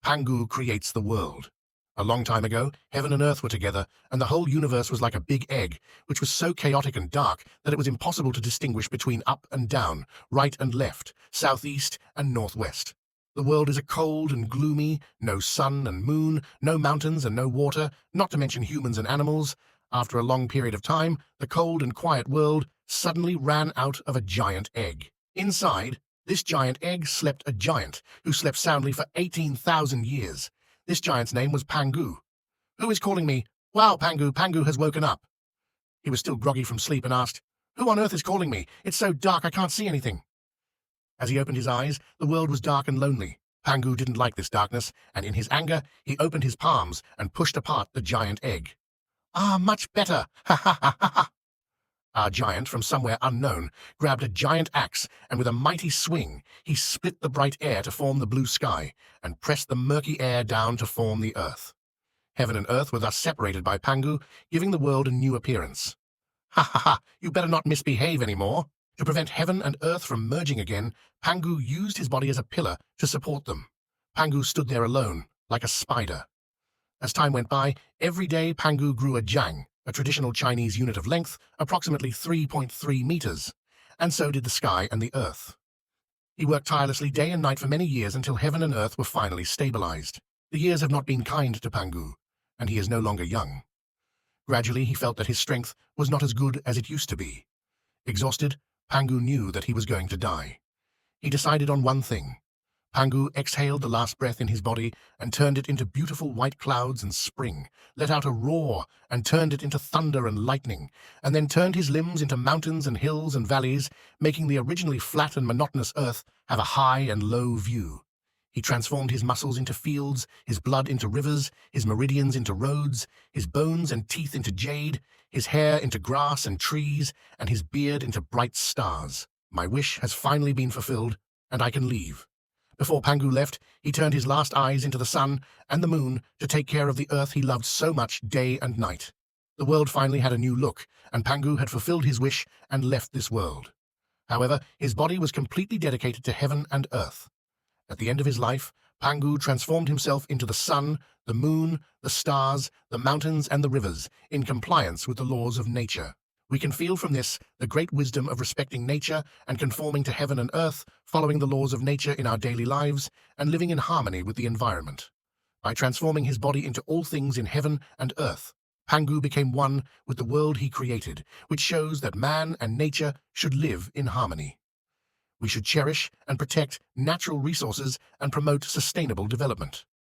Pangu creates the world. A long time ago, heaven and earth were together, and the whole universe was like a big egg, which was so chaotic and dark that it was impossible to distinguish between up and down, right and left, southeast and northwest. The world is a cold and gloomy, no sun and moon, no mountains and no water, not to mention humans and animals. After a long period of time, the cold and quiet world suddenly ran out of a giant egg. Inside, this giant egg slept a giant, who slept soundly for 18,000 years. This giant's name was Pangu. "Who is calling me?" "Wow, Pangu, Pangu has woken up." He was still groggy from sleep and asked, "Who on earth is calling me? It's so dark I can't see anything." As he opened his eyes, the world was dark and lonely. Pangu didn't like this darkness, and in his anger, he opened his palms and pushed apart the giant egg. "Ah, much better! Ha ha ha ha ha!" Our giant, from somewhere unknown, grabbed a giant axe, and with a mighty swing, he split the bright air to form the blue sky, and pressed the murky air down to form the earth. Heaven and earth were thus separated by Pangu, giving the world a new appearance. "Ha ha ha! You better not misbehave anymore." To prevent heaven and earth from merging again, Pangu used his body as a pillar to support them. Pangu stood there alone, like a spider. As time went by, every day Pangu grew a jang, a traditional Chinese unit of length, approximately 3.3 meters, and so did the sky and the earth. He worked tirelessly day and night for many years until heaven and earth were finally stabilized. The years have not been kind to Pangu, and he is no longer young. Gradually, he felt that his strength was not as good as it used to be. Exhausted, Pangu knew that he was going to die. He decided on one thing. Pangu exhaled the last breath in his body and turned it into beautiful white clouds and spring, let out a roar and turned it into thunder and lightning, and then turned his limbs into mountains and hills and valleys, making the originally flat and monotonous earth have a high and low view. He transformed his muscles into fields, his blood into rivers, his meridians into roads, his bones and teeth into jade, his hair into grass and trees, and his beard into bright stars. My wish has finally been fulfilled, and I can leave. Before Pangu left, he turned his last eyes into the sun and the moon to take care of the earth he loved so much day and night. The world finally had a new look, and Pangu had fulfilled his wish and left this world. However, his body was completely dedicated to heaven and earth. At the end of his life, Pangu transformed himself into the sun, the moon, the stars, the mountains, and the rivers, in compliance with the laws of nature. We can feel from this the great wisdom of respecting nature and conforming to heaven and earth, following the laws of nature in our daily lives, and living in harmony with the environment. By transforming his body into all things in heaven and earth, Pangu became one with the world he created, which shows that man and nature should live in harmony. We should cherish and protect natural resources and promote sustainable development.